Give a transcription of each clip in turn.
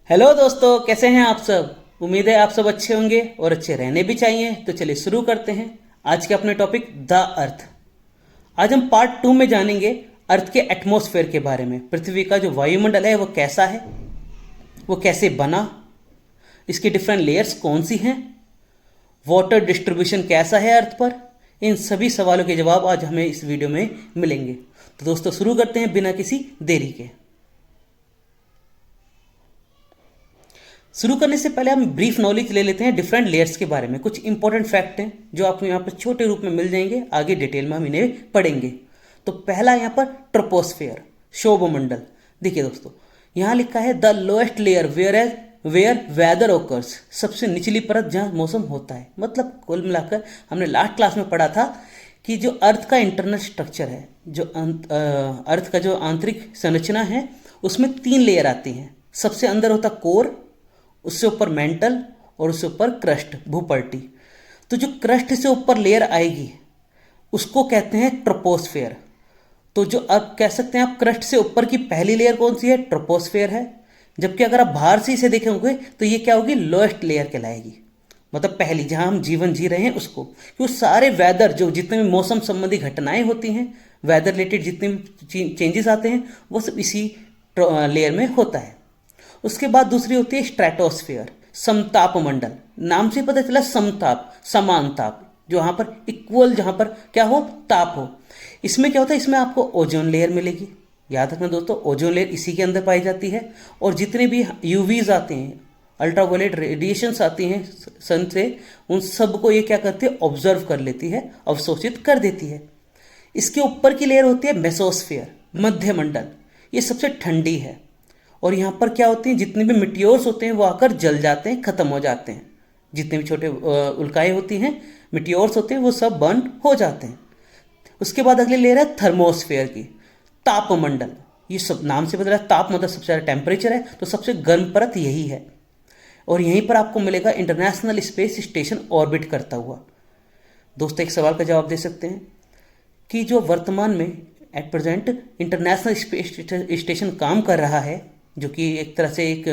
Hello दोस्तों, कैसे हैं आप सब। उम्मीद है आप सब अच्छे होंगे और अच्छे रहने भी चाहिए। तो चलिए शुरू करते हैं आज के अपने टॉपिक द अर्थ। आज हम पार्ट 2 में जानेंगे अर्थ के एटमॉस्फेयर के बारे में। पृथ्वी का जो वायुमंडल है वो कैसा है, वो कैसे बना, इसकी डिफरेंट लेयर्स कौन सी हैं, वाटर डिस्ट्रीब्यूशन कैसा है अर्थ पर। इन सभी सवालों के जवाब आज हमें इस वीडियो में मिलेंगे। तो दोस्तों शुरू करते हैं बिना किसी देरी के। शुरू करने से पहले हम ब्रीफ नॉलेज ले लेते हैं डिफरेंट लेयर्स के बारे में। कुछ इंपॉर्टेंट फैक्ट हैं जो आपको यहाँ पर छोटे रूप में मिल जाएंगे, आगे डिटेल में हम इन्हें पढ़ेंगे। तो पहला यहाँ पर ट्रोपोस्फेयर, शोभमंडल। देखिए दोस्तों, यहाँ लिखा है the lowest layer where weather occurs, सबसे निचली परत जहाँ मौसम होता है। मतलब कुल मिलाकर हमने लास्ट क्लास में पढ़ा था कि जो अर्थ का इंटरनल स्ट्रक्चर है, जो अर्थ का जो आंतरिक संरचना है, उसमें 3 लेयर आती हैं। सबसे अंदर होता कोर, उससे ऊपर मेंटल और उससे ऊपर क्रस्ट, भूपर्टी। तो जो क्रस्ट से ऊपर लेयर आएगी उसको कहते हैं ट्रोपोस्फेयर। तो जो आप कह सकते हैं, आप क्रस्ट से ऊपर की पहली लेयर कौन सी है, ट्रोपोस्फेयर है। जबकि अगर आप बाहर से इसे देखेंगे तो ये क्या होगी, लोएस्ट लेयर कहलाएगी। मतलब पहली जहां हम जीवन जी रहे हैं उसको, क्योंकि सारे वेदर जो जितने भी मौसम संबंधी घटनाएं होती हैं, वेदर रिलेटेड जितने भी चेंजेस आते हैं, वो सब इसी लेयर में होता है। उसके बाद दूसरी होती है स्ट्रेटोस्फेयर, समताप मंडल। नाम से पता चला समताप, समान ताप, जो वहां पर इक्वल, जहां पर क्या हो, ताप हो। इसमें क्या होता है, इसमें आपको ओजोन लेयर मिलेगी। याद रखना दोस्तों, ओजोन लेयर इसी के अंदर पाई जाती है। और जितने भी यूवीज आते हैं, अल्ट्रावायलेट रेडिएशंस आती हैं सन से, उन सबको ये क्या करती है, ऑब्जर्व कर लेती है, अवशोषित कर देती है। इसके ऊपर की लेयर होती है मेसोस्फेयर, मध्य मंडल। ये सबसे ठंडी है और यहाँ पर क्या होते हैं, जितने भी मिटियोर्स होते हैं वो आकर जल जाते हैं, खत्म हो जाते हैं। जितने भी छोटे उल्काएं होती हैं, मिटियोर्स होते हैं, वो सब बर्न हो जाते हैं। उसके बाद अगली लेयर है थर्मोस्फेयर की, तापमंडल। ये सब नाम से बदला, ताप मतलब सबसे ज़्यादा टेम्परेचर है, तो सबसे गर्म परत यही है। और यहीं पर आपको मिलेगा इंटरनेशनल स्पेस स्टेशन ऑर्बिट करता हुआ। दोस्तों एक सवाल का जवाब दे सकते हैं कि जो वर्तमान में at present international space station काम कर रहा है, जो कि एक तरह से एक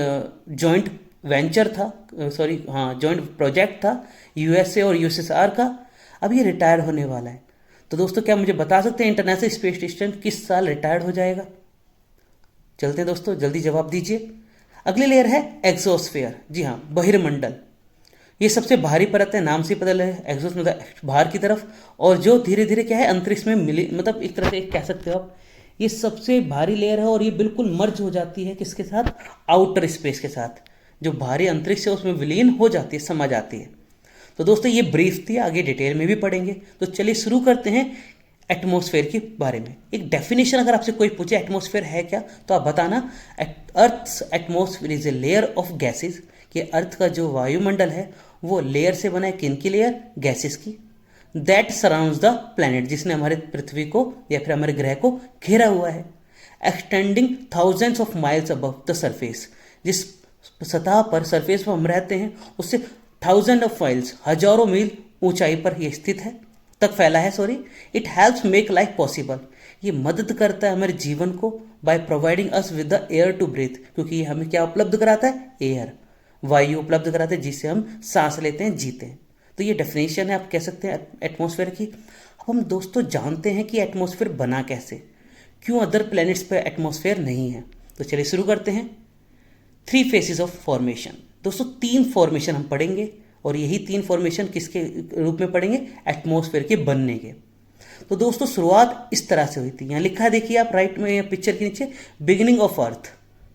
जॉइंट वेंचर था, जॉइंट प्रोजेक्ट था यूएसए और यूएसएसआर का, अब ये रिटायर होने वाला है। तो दोस्तों क्या मुझे बता सकते हैं इंटरनेशनल स्पेस स्टेशन किस साल रिटायर हो जाएगा? चलते हैं दोस्तों, जल्दी जवाब दीजिए। अगली लेयर है एक्सोस्फेयर। जी हाँ, बहिर्मंडल। ये सबसे भारी परत है, नाम से पता लगा, एग्जॉस्ट मतलब बाहर की तरफ। और जो धीरे धीरे क्या है, अंतरिक्ष में मिली, मतलब एक तरह से कह सकते हो आप, ये सबसे भारी लेयर है। और ये बिल्कुल मर्ज हो जाती है किसके साथ, आउटर स्पेस के साथ। जो भारी अंतरिक्ष है उसमें विलीन हो जाती है, समा जाती है। तो दोस्तों ये ब्रीफ थी, आगे डिटेल में भी पढ़ेंगे। तो चलिए शुरू करते हैं एटमॉस्फेयर के बारे में। एक डेफिनेशन अगर आपसे कोई पूछे एटमॉस्फेयर है क्या, तो आप बताना earth atmosphere is a layer of gases, कि अर्थ का जो वायुमंडल है वो लेयर से बना है। किन की लेयर, गैसेस की। दैट सराउंड्स द प्लैनेट, जिसने हमारे पृथ्वी को या फिर हमारे ग्रह को घेरा हुआ है। Extending thousands of miles above the surface, जिस सतह पर, सरफेस पर हम रहते हैं, उससे थाउजेंड ऑफ माइल्स, हजारों मील ऊंचाई पर यह स्थित है, तक फैला है। It helps make life possible, ये मदद करता है हमारे जीवन को by providing us with the air to breathe, क्योंकि ये हमें क्या उपलब्ध कराता है, एयर, वायु उपलब्ध कराते हैं, जिससे हम सांस लेते हैं, जीते हैं। तो ये डेफिनेशन है, आप कह सकते हैं एटमॉस्फेयर की। अब हम दोस्तों जानते हैं कि एटमॉस्फेयर बना कैसे, क्यों अदर प्लैनेट्स पर एटमॉस्फेयर नहीं है। तो चलिए शुरू करते हैं। 3 फेसेस ऑफ फॉर्मेशन। दोस्तों 3 फॉर्मेशन हम पढ़ेंगे, और यही 3 फॉर्मेशन किसके रूप में पढ़ेंगे, एटमॉस्फेयर के बनने के। तो दोस्तों शुरुआत इस तरह से हुई थी, यहाँ लिखा है, देखिए आप राइट में पिक्चर के नीचे, बिगिनिंग ऑफ अर्थ,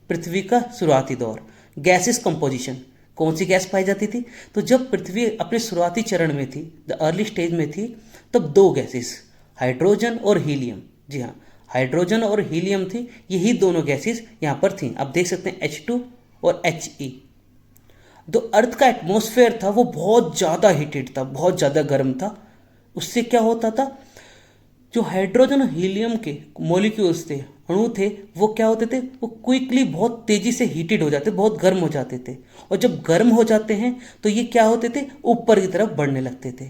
पृथ्वी का शुरुआती दौर। गैसेस कंपोजिशन, कौन सी गैस पाई जाती थी, तो जब पृथ्वी अपने शुरुआती चरण में थी, द अर्ली स्टेज में थी, तब 2 गैसेस, हाइड्रोजन और हीलियम। जी हाँ, हाइड्रोजन और हीलियम थी, यही दोनों गैसेस यहाँ पर थी। आप देख सकते हैं H2 और He। जो अर्थ का एटमॉस्फेयर था वो बहुत ज़्यादा हीटेड था, बहुत ज़्यादा गर्म था। उससे क्या होता था, जो हाइड्रोजन और हीलियम के मॉलिक्यूल्स थे, अणु थे, वो क्या होते थे, वो क्विकली बहुत तेजी से हीटेड हो जाते, बहुत गर्म हो जाते थे। और जब गर्म हो जाते हैं तो ये क्या होते थे, ऊपर की तरफ बढ़ने लगते थे।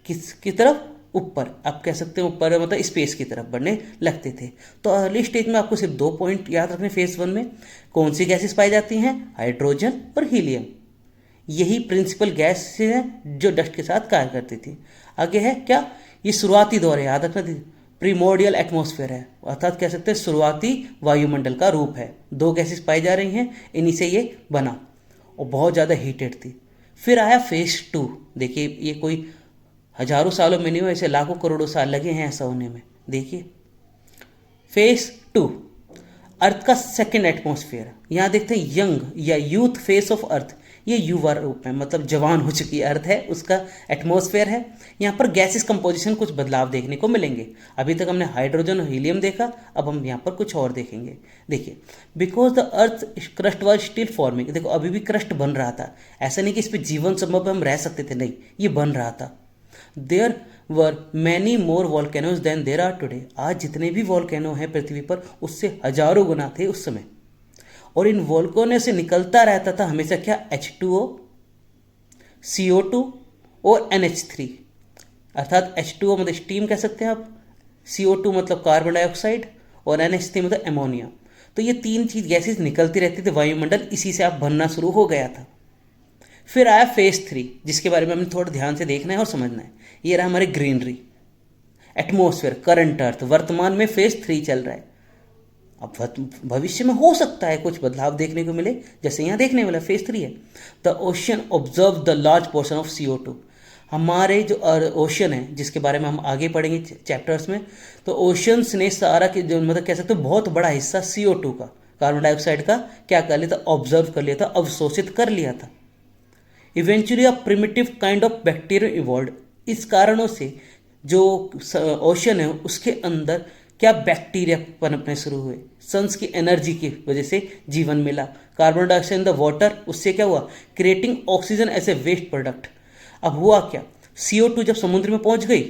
किस की तरफ, ऊपर, आप कह सकते हैं ऊपर मतलब स्पेस की तरफ बढ़ने लगते थे। तो अर्ली स्टेज में आपको सिर्फ 2 पॉइंट याद रखने फेज 1 में। कौन सी गैसेस पाई जाती हैं? हाइड्रोजन और हीलियम। यही प्रिंसिपल गैस हैं जो डस्ट के साथ कार्य करती थी। आगे है क्या? ये शुरुआती दौर है, याद रखना, प्रीमोर्डियल एटमॉस्फेयर है, अर्थात कह सकते हैं शुरुआती वायुमंडल का रूप है। 2 गैसेस पाई जा रही हैं, इन्हीं से ये बना और बहुत ज़्यादा हीटेड थी। फिर आया फेज 2। देखिए ये कोई हजारों सालों में नहीं हुआ, ऐसे लाखों करोड़ों साल लगे हैं ऐसा होने में। देखिए फेज 2, अर्थ का सेकेंड एटमॉस्फेयर। यहाँ देखते हैं यंग या यूथ फेस ऑफ अर्थ, ये युवा रूप है, मतलब जवान हो चुकी अर्थ है, उसका एटमॉस्फेयर है। यहाँ पर गैसेस कंपोजिशन कुछ बदलाव देखने को मिलेंगे। अभी तक हमने हाइड्रोजन और हीलियम देखा, अब हम यहाँ पर कुछ और देखेंगे। देखिए because the earth crust was still forming, देखो अभी भी क्रस्ट बन रहा था, ऐसा नहीं कि इस पर जीवन संभव हम रह सकते थे, नहीं, ये बन रहा था। There were many more volcanoes than there are today, आज जितने भी वॉल्केनो हैं पृथ्वी पर उससे हजारों गुना थे उस समय। और इन वॉल्केनो से निकलता रहता था हमेशा क्या? H2O, CO2 और NH3, अर्थात H2O मतलब स्टीम कह सकते हैं आप, CO2 मतलब कार्बन डाइऑक्साइड और NH3 मतलब एमोनिया। तो ये 3 चीज गैसेस निकलती रहती थी वायुमंडल, इसी से आप बनना शुरू हो गया था। फिर आया फेज 3, जिसके बारे में हमें थोड़ा ध्यान से देखना है और समझना है। ये रहा हमारे ग्रीनरी एटमॉस्फेयर, करंट अर्थ, वर्तमान में फेज 3 चल रहा है। अब भविष्य में हो सकता है कुछ बदलाव देखने को मिले, जैसे यहाँ देखने वाला फेज 3 है। The ocean observe the large portion of CO2, हमारे जो ओशन है जिसके बारे में हम आगे पढ़ेंगे चैप्टर्स में, तो ओशंस ने सारा के जो मतलब कह सकते हो बहुत बड़ा हिस्सा CO2 का, कार्बन डाइऑक्साइड का क्या कर लिया था? ऑब्जर्व कर लिया था, अवशोषित कर लिया था। Eventually a primitive kind of bacteria evolve, इस कारणों से जो ओशन है उसके अंदर क्या बैक्टीरिया पनपने शुरू हुए, सन्स की एनर्जी की वजह से जीवन मिला। Carbon dioxide in the water, उससे क्या हुआ? Creating oxygen as a waste product. अब हुआ क्या? CO2 जब समुद्र में पहुंच गई,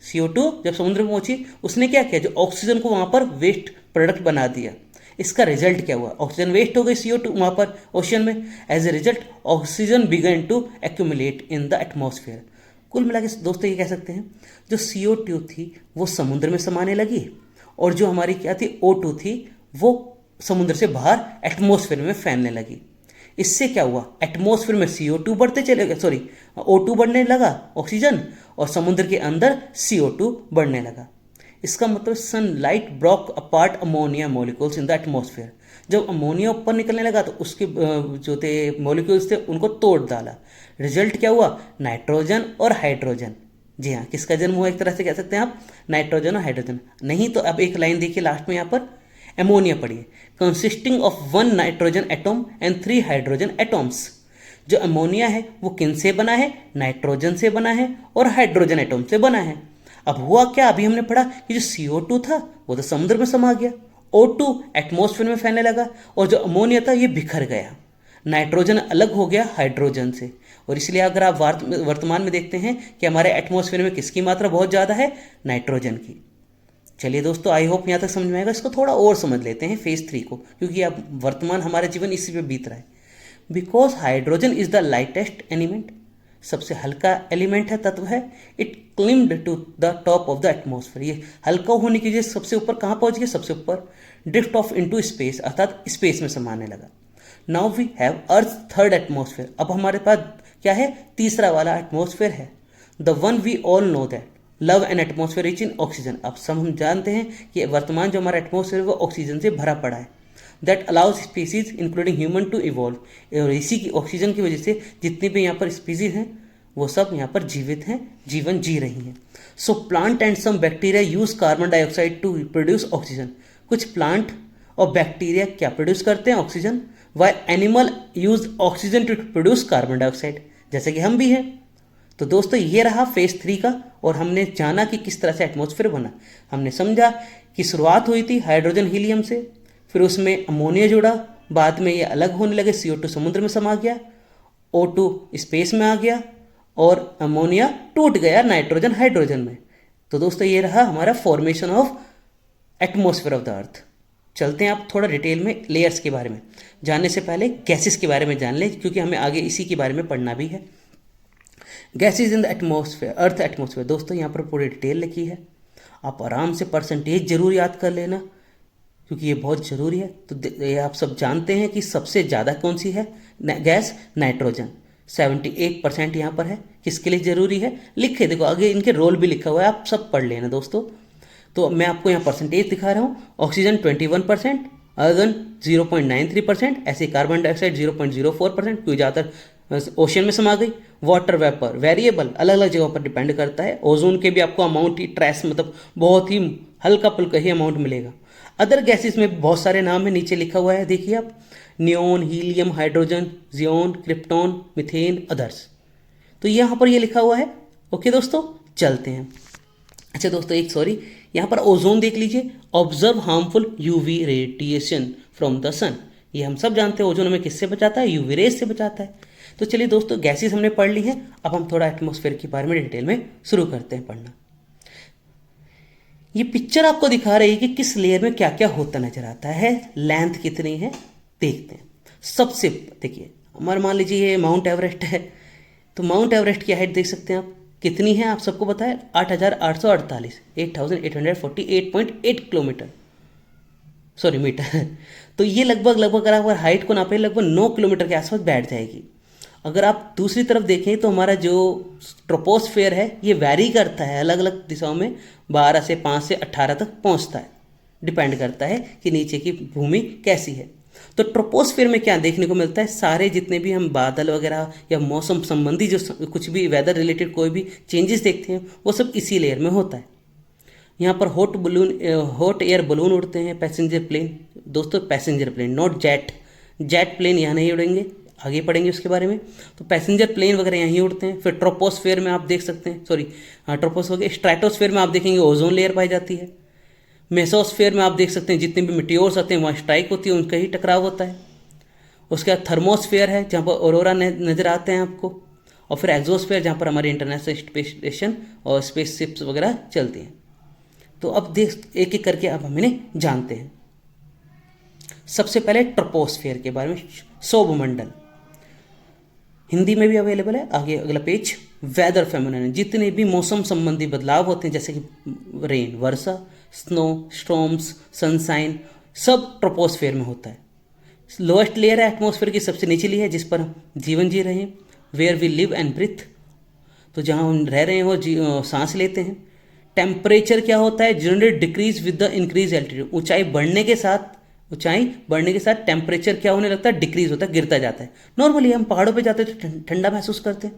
CO2 जब समुद्र में पहुंची, उसने क्या किया? जो ऑक्सीजन को वहां पर वेस्ट प्रोडक्ट बना दिया। इसका रिजल्ट क्या हुआ? ऑक्सीजन वेस्ट हो गई CO2 वहां पर ओशन में। As a result oxygen began to accumulate in the atmosphere. कुल मिला के दोस्तों ये कह सकते हैं जो CO2 थी वो समुद्र में समाने लगी, और जो हमारी क्या थी O2 थी वो समुद्र से बाहर एटमॉस्फेयर में फैलने लगी। इससे क्या हुआ? एटमॉस्फेयर में CO2 बढ़ते चले गए, सॉरी O2 बढ़ने लगा ऑक्सीजन, और समुद्र के अंदर CO2 बढ़ने लगा। इसका मतलब sunlight broke apart ammonia molecules in the atmosphere. जब अमोनिया ऊपर निकलने लगा तो उसके जो थे मॉलिक्यूल्स थे उनको तोड़ डाला। रिजल्ट क्या हुआ? नाइट्रोजन और हाइड्रोजन। जी हाँ, किसका जन्म हुआ एक तरह से कह सकते हैं आप, नाइट्रोजन और हाइड्रोजन। नहीं तो अब एक लाइन देखिए लास्ट में यहाँ पर एमोनिया पढ़िए, consisting of 1 nitrogen atom and 3 hydrogen atoms. जो अमोनिया है वो किन से बना है? नाइट्रोजन से बना है और हाइड्रोजन एटॉम से बना है। अब हुआ क्या? अभी हमने पढ़ा कि जो CO2 था वो तो समुद्र में समा गया, O2 एटमॉस्फेयर में फैलने लगा, और जो अमोनिया था ये बिखर गया, नाइट्रोजन अलग हो गया हाइड्रोजन से। और इसलिए अगर आप वर्तमान में देखते हैं कि हमारे एटमॉस्फेयर में किसकी मात्रा बहुत ज़्यादा है? नाइट्रोजन की। चलिए दोस्तों, आई होप यहाँ तक समझ में आएगा। इसको थोड़ा और समझ लेते हैं फेज 3 को, क्योंकि अब वर्तमान हमारा जीवन इसी पे बीत रहा है। Because hydrogen is the lightest element, सबसे हल्का एलिमेंट है, तत्व है। It climbed to the top of the atmosphere, ये हल्का होने की वजह से सबसे ऊपर कहाँ पहुंच गया? सबसे ऊपर। ड्रिफ्ट ऑफ इनटू स्पेस, अर्थात स्पेस में समाने लगा। Now we have Earth third atmosphere, अब हमारे पास क्या है? तीसरा वाला एटमॉस्फेयर है। The one we all know that love an atmosphere rich in oxygen, अब सब हम जानते हैं कि वर्तमान जो हमारा एटमॉस्फेयर है वो ऑक्सीजन से भरा पड़ा है। That allows species including human to evolve, और इसी की ऑक्सीजन की वजह से जितनी भी यहाँ पर स्पीसीज हैं वो सब यहाँ पर जीवित हैं, जीवन जी रही हैं। So plant and some bacteria use carbon dioxide to produce oxygen, कुछ प्लांट और बैक्टीरिया क्या प्रोड्यूस करते हैं? Oxygen. Why animal use oxygen to produce carbon dioxide, जैसे कि हम भी हैं। तो दोस्तों ये रहा फेज 3 का, और हमने जाना कि किस तरह से एटमॉस्फेयर बना। हमने समझा कि शुरुआत हुई थी हाइड्रोजन हीलियम से, फिर उसमें अमोनिया जुड़ा, बाद में ये अलग होने लगे, CO2 समुद्र में समा गया, O2 स्पेस में आ गया, और अमोनिया टूट गया नाइट्रोजन हाइड्रोजन में। तो दोस्तों ये रहा हमारा formation of atmosphere of the earth. चलते हैं आप थोड़ा डिटेल में लेयर्स के बारे में। जानने से पहले गैसेस के बारे में जान लें, क्योंकि हमें आगे इसी के बारे में पढ़ना भी है। Gases in the atmosphere, earth atmosphere. दोस्तों यहाँ पर पूरी डिटेल लिखी है, आप आराम से परसेंटेज जरूर याद कर लेना क्योंकि ये बहुत ज़रूरी है। तो ये आप सब जानते हैं कि सबसे ज़्यादा कौन सी है गैस, नाइट्रोजन 78% यहाँ पर है। किसके लिए ज़रूरी है लिखे, देखो आगे इनके रोल भी लिखा हुआ है, आप सब पढ़ लेना दोस्तों। तो मैं आपको यहाँ परसेंटेज दिखा रहा हूँ, ऑक्सीजन 21%, आर्गन 0.93%, ऐसे कार्बन डाइऑक्साइड 0.04% क्योंकि ज़्यादातर ओशन में समा गई। वाटर वेपर वेरिएबल, अलग अलग जगहों पर डिपेंड करता है। ओजोन के भी आपको अमाउंट ही ट्रेस मतलब बहुत ही हल्का पुल्का ही अमाउंट मिलेगा। अदर गैसेस में बहुत सारे नाम है, नीचे लिखा हुआ है देखिए आप, neon, helium, hydrogen, xenon, krypton, methane, others. तो यहाँ पर ये लिखा हुआ है। ओके दोस्तों, चलते हैं। अच्छा दोस्तों एक सॉरी, यहाँ पर ओजोन देख लीजिए, observe harmful UV radiation from the sun. ये हम सब जानते हैं ओजोन हमें किससे बचाता है, यूवी रेज से बचाता है। तो चलिए दोस्तों गैसेस हमने पढ़ ली है, अब हम थोड़ा एटमॉस्फेयर के बारे में डिटेल में शुरू करते हैं पढ़ना। ये पिक्चर आपको दिखा रही है कि किस लेयर में क्या क्या होता नजर आता है, लेंथ कितनी है, देखते हैं। सबसे देखिए हमारा मान लीजिए ये माउंट एवरेस्ट है, तो माउंट एवरेस्ट की हाइट देख सकते हैं आप कितनी है, आप सबको पता है 8,848, 8,848.8 किलोमीटर, सॉरी मीटर। तो ये लगभग अगर हाइट को नापे लगभग 9 किलोमीटर के आसपास बैठ जाएगी। अगर आप दूसरी तरफ देखें तो हमारा जो ट्रोपोस्फेयर है ये वैरी करता है, अलग अलग दिशाओं में 12 से 5 से 18 तक पहुंचता है, डिपेंड करता है कि नीचे की भूमि कैसी है। तो ट्रोपोस्फेयर में क्या देखने को मिलता है, सारे जितने भी हम बादल वगैरह या मौसम संबंधी जो कुछ भी वेदर रिलेटेड कोई भी चेंजेस देखते हैं वो सब इसी लेयर में होता है। यहाँ पर हॉट एयर बलून उड़ते हैं, पैसेंजर प्लेन, दोस्तों passenger plane not jet plane यहाँ नहीं उड़ेंगे, आगे पढ़ेंगे उसके बारे में। तो पैसेंजर प्लेन वगैरह यहीं उड़ते हैं। फिर ट्रोपोस्फेयर में आप देख सकते हैं, सॉरी ट्रोपोस्फेयर, स्ट्रेटोस्फेयर में आप देखेंगे ओजोन लेयर पाई जाती है। मेसोस्फेयर में आप देख सकते हैं जितने भी मिटियोर्स आते हैं वहाँ स्ट्राइक होती है, उनका ही टकराव होता है। उसके बाद थर्मोस्फेयर है जहाँ पर ऑरोरा नज़र आते हैं आपको, और फिर एक्सोस्फेयर जहाँ पर हमारे इंटरनेशनल स्पेस स्टेशन और स्पेस शिप्स वगैरह चलती हैं। तो अब देख एक एक करके अब हम इन्हें जानते हैं। सबसे पहले ट्रोपोस्फेयर के बारे में, सौरमंडल हिंदी में भी अवेलेबल है, आगे अगला पेज। वेदर फेनोमेनन, जितने भी मौसम संबंधी बदलाव होते हैं जैसे कि रेन, वर्षा, स्नो, स्टॉर्म्स, सनशाइन, सब ट्रोपोस्फेयर में होता है। लोएस्ट लेयर है एटमॉस्फेयर की, सबसे निचली है जिस पर हम जीवन जी रहे हैं। Where we live and breathe, तो जहाँ हम रह रहे हैं वो सांस लेते हैं। टेम्परेचर क्या होता है, generally decrease with the increase altitude, ऊंचाई बढ़ने के साथ टेम्परेचर क्या होने लगता है, डिक्रीज होता है, गिरता जाता है। नॉर्मली हम पहाड़ों पे जाते हैं तो ठंडा महसूस करते हैं।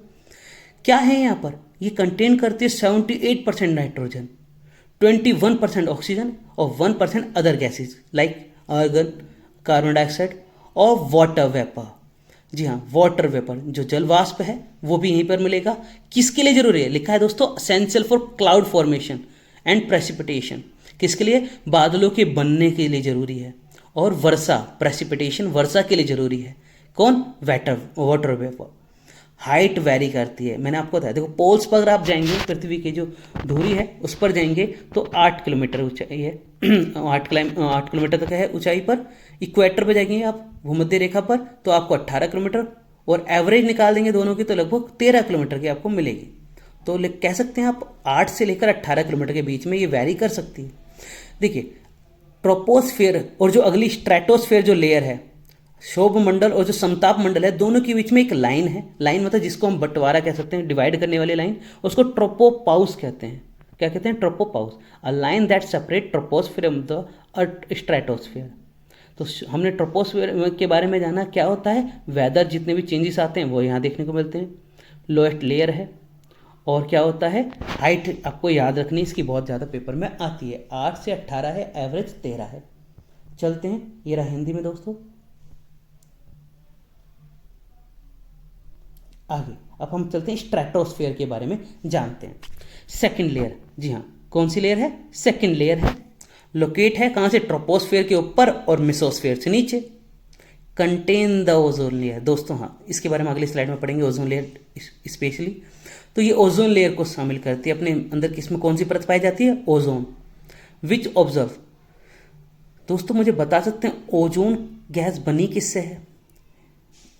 क्या है यहाँ पर, ये कंटेन करती है 78% नाइट्रोजन, 21% ऑक्सीजन और 1% other gases like argon, carbon dioxide और वाटर वेपर। जी हाँ, वाटर वेपर जो जल वाष्प है वो भी यहीं पर मिलेगा। किसके लिए जरूरी है, लिखा है दोस्तों essential for cloud formation and precipitation, किसके लिए, बादलों के बनने के लिए जरूरी है। और वर्षा, प्रेसिपिटेशन वर्षा के लिए जरूरी है। कौन, वाटर वेपर। हाइट वेरी करती है, मैंने आपको बताया, देखो पोल्स पर अगर आप जाएंगे, पृथ्वी की जो धुरी है उस पर जाएंगे तो 8 किलोमीटर ऊंचाई है 8 किलोमीटर तक है ऊंचाई पर। इक्वेटर पर जाएंगे आप भूमध्य रेखा पर तो आपको 18 किलोमीटर, और एवरेज निकाल देंगे दोनों की तो लगभग 13 किलोमीटर की आपको मिलेगी। तो कह सकते हैं आप 8 से लेकर 18 किलोमीटर के बीच में ये वेरी कर सकती है। देखिए ट्रोपोस्फेयर और जो अगली स्ट्रेटोस्फेयर जो लेयर है, शोभ मंडल और जो समताप मंडल है, दोनों के बीच में एक लाइन है। लाइन मतलब जिसको हम बंटवारा कह सकते हैं, डिवाइड करने वाली लाइन, उसको ट्रोपोपाउस कहते हैं। क्या कहते हैं, tropopause, a line that separate troposphere from the stratosphere. तो हमने ट्रोपोस्फेयर के बारे में जाना, क्या होता है, वेदर जितने भी चेंजेस आते हैं वो यहाँ देखने को मिलते हैं। लोएस्ट लेयर है, और क्या होता है, हाइट आपको याद रखनी, इसकी बहुत ज़्यादा पेपर में आती है। 8 से 18 है, एवरेज 13 है। चलते हैं, ये रहा हिंदी में दोस्तों। आगे अब हम चलते हैं स्ट्रेटोस्फेयर के बारे में जानते हैं। सेकंड लेयर, जी हाँ, कौन सी लेयर है, सेकंड लेयर है। लोकेट है कहाँ से, ट्रोपोस्फेयर के ऊपर और मेसोस्फेयर से नीचे। कंटेन द ओजोन लेयर, दोस्तों हाँ, इसके बारे में अगली स्लाइड में पढ़ेंगे, ओजोन लेयर स्पेशली। तो ये ओजोन लेयर को शामिल करती है अपने अंदर, किसमें कौन सी परत पाई जाती है, ओजोन। विच ऑब्जर्व, दोस्तों मुझे बता सकते हैं ओजोन गैस बनी किससे है,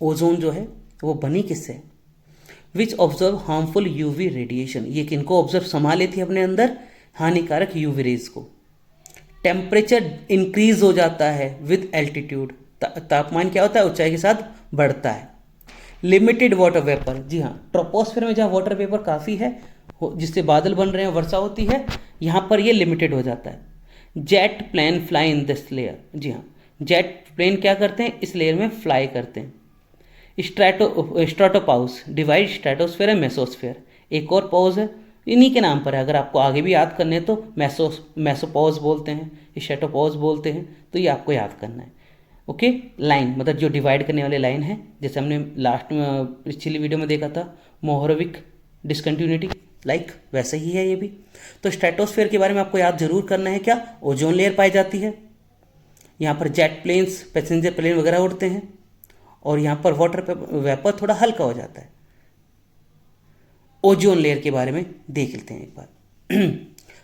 ओजोन जो है वो बनी किससे है। विच ऑब्जर्व हार्मफुल यूवी रेडिएशन, ये किनको ऑब्जर्व समा लेती है अपने अंदर, हानिकारक यूवी रेज को। टेम्परेचर इंक्रीज हो जाता है विद एल्टीट्यूड, तापमान क्या होता है, ऊंचाई के साथ बढ़ता है। लिमिटेड वाटर वेपर, जी हाँ, ट्रोपोस्फेयर में जहाँ वाटर वेपर काफ़ी है, जिससे बादल बन रहे हैं, वर्षा होती है, यहाँ पर ये लिमिटेड हो जाता है। Jet plane fly in this layer, जी हाँ, जेट प्लेन क्या करते हैं, इस लेयर में फ्लाई करते हैं। स्ट्रेटोपाउस डिवाइड स्ट्रेटोस्फेयर एंड मेसोस्फेयर, एक और पॉज है, इन्हीं के नाम पर है, अगर आपको आगे भी याद करने हैं तो मेसोपॉज बोलते हैं, स्ट्रेटोपॉज बोलते हैं, तो ये आपको याद करना है। ओके, लाइन मतलब जो डिवाइड करने वाले लाइन है, जैसे हमने लास्ट में पिछली वीडियो में देखा था मोहरविक डिसकंटिन्यूटी, लाइक वैसा ही है ये भी। तो स्ट्रेटोस्फेयर के बारे में आपको याद जरूर करना है, क्या ओजोन लेयर पाई जाती है, यहाँ पर जेट प्लेन्स, पैसेंजर प्लेन वगैरह उड़ते हैं, और यहाँ पर वाटर वेपर थोड़ा हल्का हो जाता है। ओजोन लेयर के बारे में देख लेते हैं एक बार।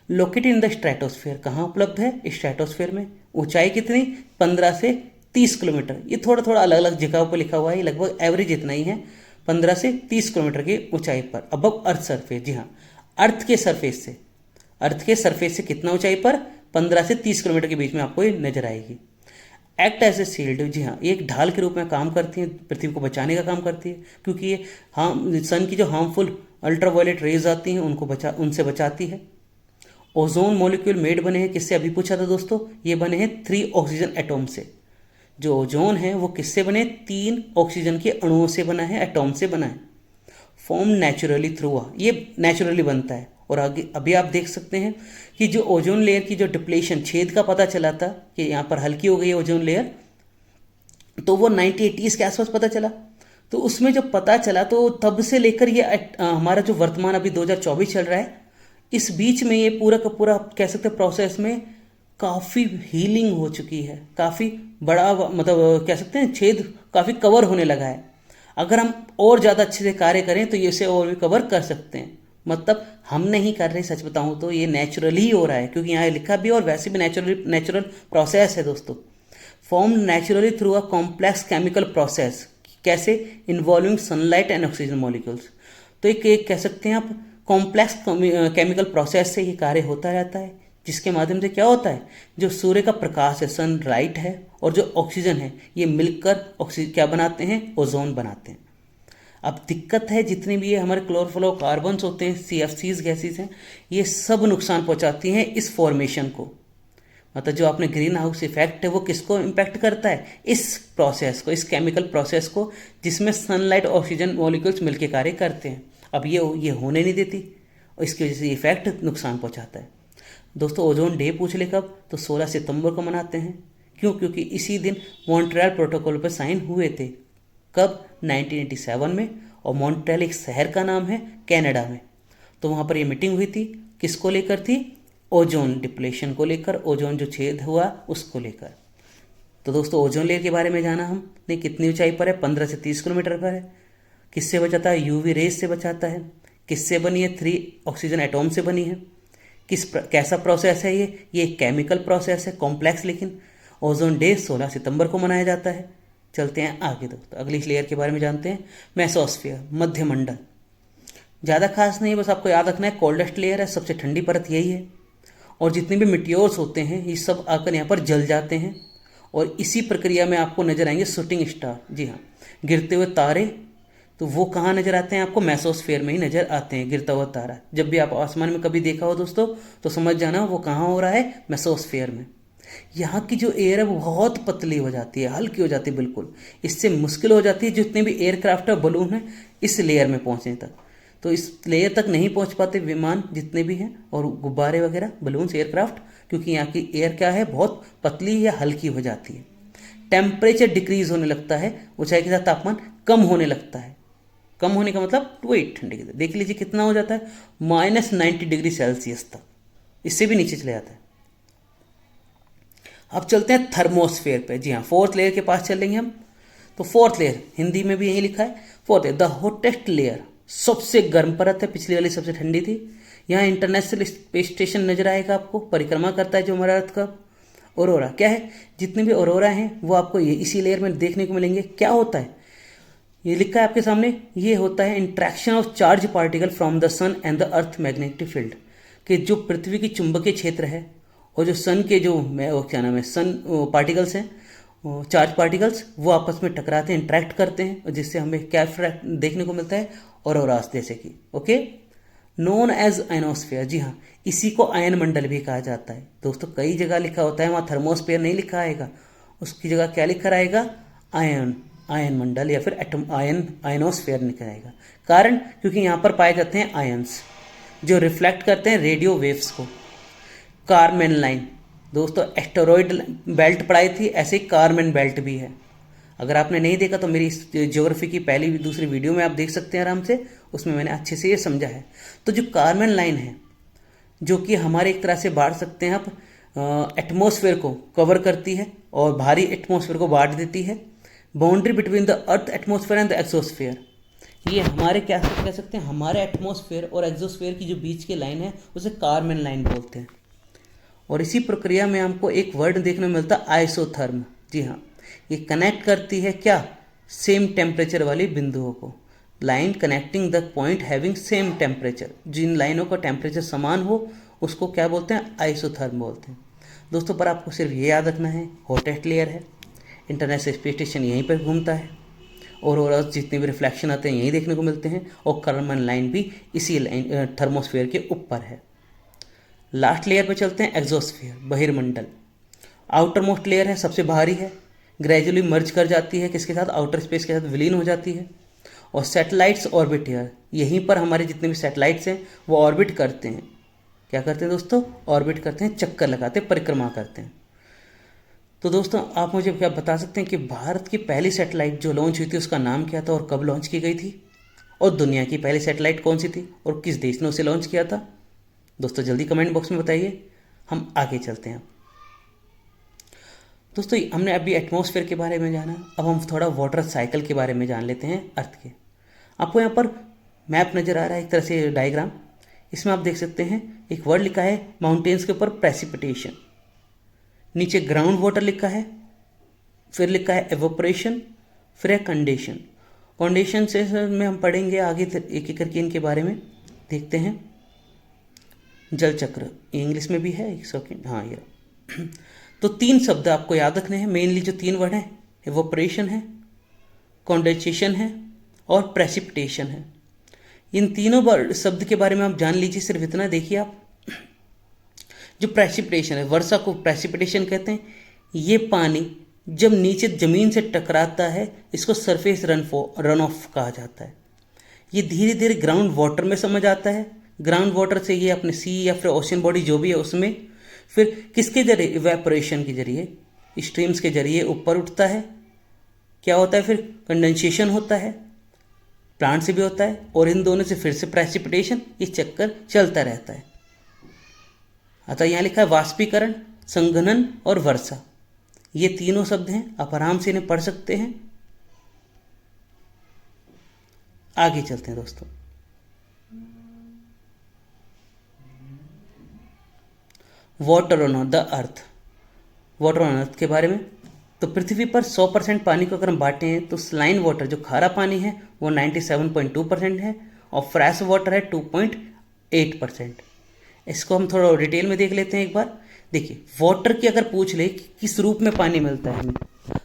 लोकेटेड इन द स्ट्रेटोस्फेयर, कहाँ उपलब्ध है, स्ट्रेटोस्फेयर में। ऊंचाई कितनी, 15 से 30 किलोमीटर, ये थोड़ा थोड़ा अलग अलग जगहों पर लिखा हुआ है, लगभग एवरेज इतना ही है, 15 से 30 किलोमीटर की ऊंचाई पर, अबव अर्थ सरफेस। जी हाँ, अर्थ के सरफेस से कितना ऊंचाई पर, 15 से 30 किलोमीटर के बीच में आपको ये नजर आएगी। एक्ट एज ए शील्ड, जी हाँ, ये एक ढाल के रूप में काम करती है, पृथ्वी को बचाने का काम करती है, क्योंकि ये सन की जो हार्मफुल अल्ट्रावायलेट रेज आती हैं उनसे बचाती है। ओजोन मॉलिक्यूल मेड बने हैं किससे, अभी पूछा था दोस्तों, ये बने हैं 3 ऑक्सीजन एटॉम से। जो ओजोन है वो किससे बने, 3 ऑक्सीजन के अणुओं से बना है, एटॉम से बना है। फॉर्म नेचुरली थ्रू, ये नेचुरली बनता है। और आगे अभी आप देख सकते हैं कि जो ओजोन लेयर की जो डिप्लेशन, छेद का पता चला था कि यहाँ पर हल्की हो गई है ओजोन लेयर, तो वो 1980s के आसपास पता चला। तो उसमें जब पता चला तो तब से लेकर ये हमारा जो वर्तमान अभी 2024 चल रहा है, इस बीच में ये पूरा का पूरा कह सकते हैं प्रोसेस में काफ़ी हीलिंग हो चुकी है, काफ़ी बड़ा मतलब कह सकते हैं छेद काफ़ी कवर होने लगा है। अगर हम और ज़्यादा अच्छे से कार्य करें तो ये इसे और भी कवर कर सकते हैं। मतलब हम नहीं कर रहे, सच बताऊं तो ये नेचुरली हो रहा है, क्योंकि यहाँ लिखा भी है और वैसे भी नेचुरल प्रोसेस है दोस्तों। Form naturally through a complex chemical process, कैसे, involving sunlight and oxygen molecules. तो एक कह सकते हैं आप कॉम्प्लेक्स केमिकल प्रोसेस से ये कार्य होता रहता है, जिसके माध्यम से क्या होता है, जो सूर्य का प्रकाश है, सनलाइट है, और जो ऑक्सीजन है, ये मिलकर ऑक्सीजन क्या बनाते हैं, ओजोन बनाते हैं। अब दिक्कत है, जितने भी ये हमारे क्लोरोफ्लोरोकार्बन्स होते हैं, CFCs गैसेस हैं, ये सब नुकसान पहुंचाती हैं इस फॉर्मेशन को। मतलब जो आपने ग्रीन हाउस इफेक्ट है वो किसको इम्पैक्ट करता है, इस प्रोसेस को, इस केमिकल प्रोसेस को, जिसमें सनलाइट ऑक्सीजन मॉलिक्यूल्स मिलकर कार्य करते हैं। अब ये होने नहीं देती, और इसकी वजह से इफेक्ट नुकसान पहुंचाता है। दोस्तों ओजोन डे पूछ ले कब, तो 16 सितंबर को मनाते हैं। क्यों, क्योंकि इसी दिन मॉन्ट्रियल प्रोटोकॉल पर साइन हुए थे। कब, 1987 में। और मॉन्ट्रियल एक शहर का नाम है कनाडा में। तो वहाँ पर ये मीटिंग हुई थी, किसको लेकर थी, ओजोन डिप्लेशन को लेकर, ओजोन जो छेद हुआ उसको लेकर। तो दोस्तों ओजोन लेयर के बारे में जाना हमने, कितनी ऊंचाई पर है, 15 से 30 किलोमीटर पर है। किससे बचाता है, यूवी रेज से बचाता है। किससे बनी है, 3 ऑक्सीजन एटॉम से बनी है। कैसा प्रोसेस है ये एक केमिकल प्रोसेस है, कॉम्प्लेक्स। लेकिन ओजोन डे 16 सितंबर को मनाया जाता है। चलते हैं आगे दोस्तों, अगली लेयर के बारे में जानते हैं, मेसोस्फीयर, मध्यमंडल। ज़्यादा खास नहीं, बस आपको याद रखना है कोल्डेस्ट लेयर है, सबसे ठंडी परत यही है। और जितने भी मिटियोर्स होते हैं ये सब आकर यहाँ पर जल जाते हैं, और इसी प्रक्रिया में आपको नजर आएंगे शूटिंग स्टार। जी हाँ, गिरते हुए तारे। तो वो कहाँ नजर आते हैं आपको, मेसोस्फीयर में ही नजर आते हैं, गिरता हुआ तारा। जब भी आप आसमान में कभी देखा हो दोस्तों, तो समझ जाना वो कहाँ हो रहा है, मेसोस्फीयर में। यहाँ की जो एयर है वो बहुत पतली हो जाती है, हल्की हो जाती है बिल्कुल। इससे मुश्किल हो जाती है जितने भी एयरक्राफ्ट है, बलून है, इस लेयर में पहुँचने तक। तो इस लेयर तक नहीं पहुँच पाते विमान जितने भी हैं, और गुब्बारे वगैरह, बलून्स, एयरक्राफ्ट, क्योंकि यहाँ की एयर क्या है, बहुत पतली या हल्की हो जाती है। टेम्परेचर डिक्रीज होने लगता है, ऊंचाई के साथ तापमान कम होने लगता है। कम होने का मतलब वही ठंडी की, देख लीजिए कितना हो जाता है, -90 डिग्री सेल्सियस तक, इससे भी नीचे चले जाता है। अब चलते हैं थर्मोस्फेयर पे। जी हाँ, 4th लेयर के पास चलेंगे हम। तो 4th लेयर, हिंदी में भी यही लिखा है 4th layer, the hottest layer, सबसे गर्म परत है, पिछली वाली सबसे ठंडी थी। यहाँ इंटरनेशनल स्पेस स्टेशन नजर आएगा आपको, परिक्रमा करता है जो हमारा अर्थ का। ऑरोरा क्या है, जितने भी ऑरोरा हैं वो आपको ये इसी लेयर में देखने को मिलेंगे। क्या होता है, ये लिखा है आपके सामने, ये होता है interaction of charge particle from the sun and the Earth magnetic field, कि जो पृथ्वी की चुंबकीय क्षेत्र है और जो सन के जो क्या नाम है सन पार्टिकल्स हैं, चार्ज पार्टिकल्स, वो आपस में टकराते हैं, इंट्रैक्ट करते हैं, और जिससे हमें क्या देखने को मिलता है, ऑरोरास जैसे कि, ओके, नोन एज आयनोस्फीयर। जी हाँ, इसी को आयन मंडल भी कहा जाता है। दोस्तों कई जगह लिखा होता है, वहाँ थर्मोस्फीयर नहीं लिखा आएगा, उसकी जगह क्या लिखा रहेगा, आयन मंडल या फिर एटम आयनोस्फीयर लिखा रहेगा। कारण क्योंकि यहाँ पर पाए जाते हैं आयंस जो रिफ्लेक्ट करते हैं रेडियो वेव्स को। कारमेन लाइन, दोस्तों एस्टेरॉयड बेल्ट पढ़ाई थी, ऐसे ही कारमेन बेल्ट भी है। अगर आपने नहीं देखा तो मेरी ज्योग्राफी की पहली दूसरी वीडियो में आप देख सकते हैं आराम से, उसमें मैंने अच्छे से ये समझा है। तो जो कारमेन लाइन है, जो कि हमारे एक तरह से बांट सकते हैं आप, एटमॉस्फेयर को कवर करती है और भारी एटमॉस्फेयर को बांट देती है। Boundary between the earth atmosphere and the exosphere, ये हमारे क्या कह सकते हैं, हमारे एटमॉस्फेयर और एक्सोस्फेयर की जो बीच की लाइन है उसे कारमेन लाइन बोलते हैं। और इसी प्रक्रिया में हमको एक वर्ड देखने को मिलता है आइसोथर्म। जी हाँ, ये कनेक्ट करती है क्या, सेम टेम्परेचर वाली बिंदुओं को। Line connecting the point having same temperature, जिन लाइनों का टेम्परेचर समान हो उसको क्या बोलते हैं, आइसोथर्म बोलते हैं। दोस्तों पर आपको सिर्फ ये याद रखना है, हॉटेस्ट लेयर है, इंटरनेशनल स्पेस स्टेशन यहीं पर घूमता है, और जितने भी रिफ्लेक्शन आते हैं यहीं देखने को मिलते हैं, और कारमेन लाइन भी इसी लाइन थर्मोस्फेयर के ऊपर है। लास्ट लेयर पे चलते हैं, एक्सोस्फेयर, बहिर्मंडल। आउटर मोस्ट लेयर है, सबसे भारी है, ग्रेजुअली मर्ज कर जाती है किसके साथ, आउटर स्पेस के साथ विलीन हो जाती है। और सैटेलाइट्स ऑर्बिट हियर, यहीं पर हमारे जितने भी सैटेलाइट्स हैं वो ऑर्बिट करते हैं। क्या करते हैं दोस्तों, ऑर्बिट करते हैं, चक्कर लगाते हैं, परिक्रमा करते हैं। तो दोस्तों आप मुझे क्या बता सकते हैं कि भारत की पहली सैटेलाइट जो लॉन्च हुई थी उसका नाम क्या था और कब लॉन्च की गई थी, और दुनिया की पहली सैटेलाइट कौन सी थी और किस देश ने उसे लॉन्च किया था? दोस्तों जल्दी कमेंट बॉक्स में बताइए, हम आगे चलते हैं। दोस्तों हमने अभी एटमॉस्फेयर के बारे में जाना, अब हम थोड़ा वाटर साइकिल के बारे में जान लेते हैं अर्थ के। आपको यहाँ पर मैप नज़र आ रहा है, एक तरह से डायग्राम, इसमें आप देख सकते हैं एक वर्ड लिखा है माउंटेन्स के ऊपर प्रेसिपिटेशन, नीचे ग्राउंड वाटर लिखा है, फिर लिखा है एवोपरेशन, फिर है कंडेशन। कंडेशन से में हम पढ़ेंगे आगे एक एक करके इनके बारे में देखते हैं। जल चक्र इंग्लिश में भी है, एक सेकेंड, हाँ ये तो 3 शब्द आपको याद रखने हैं, मेनली जो 3 वर्ड हैं, एवोपरेशन है, कंडेंसेशन है और प्रेसिपिटेशन है। इन तीनों शब्द के बारे में आप जान लीजिए, सिर्फ इतना देखिए आप। जो प्रेसिपिटेशन है, वर्षा को प्रेसिपिटेशन कहते हैं। ये पानी जब नीचे ज़मीन से टकराता है इसको सरफेस रन ऑफ कहा जाता है। ये धीरे धीरे ग्राउंड वाटर में समझ आता है, ग्राउंड वाटर से ये अपने सी या फिर ओशन बॉडी जो भी है उसमें, फिर किसके जरिए, इवेपोरेशन के जरिए, स्ट्रीम्स के जरिए ऊपर उठता है। क्या होता है फिर, कंडेंसेशन होता है, प्लांट से भी होता है, और इन दोनों से फिर से प्रेसिपिटेशन, ये चक्कर चलता रहता है। अतः यहाँ लिखा है वाष्पीकरण, संघनन और वर्षा, ये तीनों शब्द हैं, आप आराम से इन्हें पढ़ सकते हैं। आगे चलते हैं दोस्तों। Water on the earth, water on earth के बारे में, तो पृथ्वी पर 100% पानी को अगर हम बांटे हैं तो स्लाइन वाटर जो खारा पानी है वो 97.2% है और फ्रेश वाटर है 2.8%। इसको हम थोड़ा डिटेल में देख लेते हैं एक बार। देखिए वाटर की अगर पूछ ले कि किस रूप में पानी मिलता है हमें,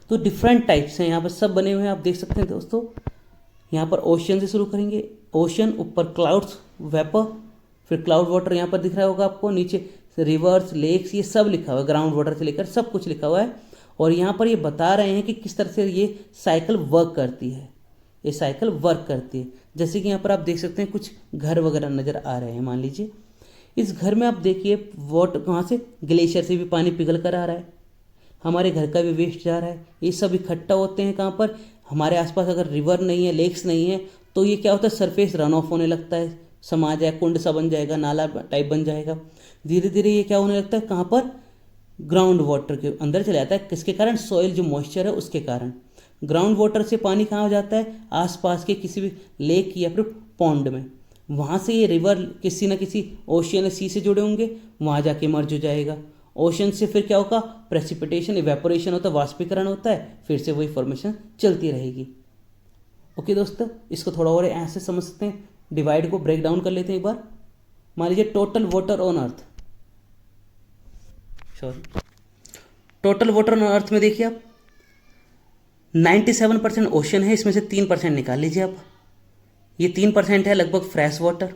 तो डिफरेंट टाइप्स हैं, यहाँ पर सब बने हुए हैं, आप देख सकते हैं दोस्तों। यहाँ पर ओशन से शुरू करेंगे, ओशन, ऊपर क्लाउड्स, वेपर, फिर क्लाउड वाटर यहाँ पर दिख रहा होगा आपको, नीचे रिवर्स, लेक्स, ये सब लिखा हुआ है, ग्राउंड वाटर से लेकर सब कुछ लिखा हुआ है। और यहाँ पर ये बता रहे हैं कि किस तरह से ये साइकिल वर्क करती है, ये साइकिल वर्क करती है। जैसे कि यहाँ पर आप देख सकते हैं कुछ घर वगैरह नज़र आ रहे हैं। मान लीजिए इस घर में आप देखिए वाटर कहाँ से, ग्लेशियर से भी पानी पिघल कर आ रहा है, हमारे घर का भी वेस्ट जा रहा है, ये सब इकट्ठा होते हैं कहाँ पर, हमारे आसपास अगर रिवर नहीं है, लेक्स नहीं है, तो ये क्या होता है, सरफेस रन ऑफ होने लगता है, समा जाए, कुंड सा बन जाएगा, नाला टाइप बन जाएगा। धीरे धीरे ये क्या होने लगता है, कहाँ पर, ग्राउंड वाटर के अंदर चला जाता है। किसके कारण, सॉइल जो मॉइस्चर है उसके कारण। ग्राउंड वाटर से पानी कहाँ हो जाता है, आसपास के किसी भी लेक या फिर पॉन्ड में, वहाँ से ये रिवर किसी न किसी ओशियन या सी से जुड़े होंगे, वहाँ जाके मर्ज हो जाएगा। ओशन से फिर क्या होगा, प्रेसिपिटेशन, इवेपोरेशन होता है, वाष्पीकरण होता है, फिर से वही फॉर्मेशन चलती रहेगी। ओके दोस्तों, इसको थोड़ा और ऐसे समझ सकते हैं, डिवाइड को ब्रेक डाउन कर लेते हैं एक बार। मान लीजिए total water on earth, sorry, total water on earth में देखिए आप 97% ओशन है, इसमें से 3% निकाल लीजिए आप। ये 3% है लगभग फ्रेश वाटर।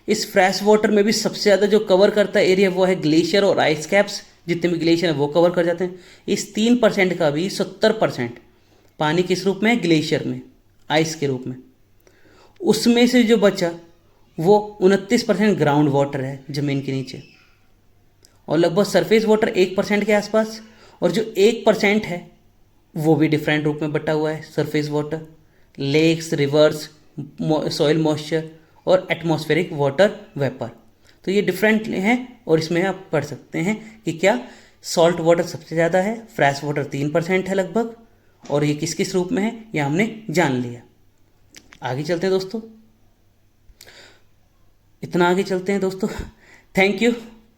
इस फ्रेश वाटर में भी सबसे ज़्यादा जो कवर करता है एरिया वो है ग्लेशियर और आइस कैप्स, जितने भी ग्लेशियर हैं वो कवर कर जाते हैं। इस 3% का भी 70% पानी किस रूप में है, ग्लेशियर में, आइस के रूप में। उसमें से जो बचा वो 29% ग्राउंड वाटर है, ज़मीन के नीचे, और लगभग सरफेस वाटर 1% के आसपास। और जो 1% है वो भी डिफरेंट रूप में बटा हुआ है, surface water, lakes, rivers, soil moisture और एटमॉस्फेरिक वाटर वेपर। तो ये डिफरेंट हैं और इसमें आप पढ़ सकते हैं कि क्या सॉल्ट वाटर सबसे ज़्यादा है, फ्रेश वाटर 3% है लगभग, और ये किस किस रूप में है ये हमने जान लिया। आगे चलते हैं दोस्तों, इतना आगे चलते हैं दोस्तों। थैंक यू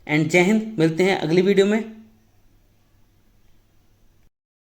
एंड जय हिंद। मिलते हैं अगली वीडियो में।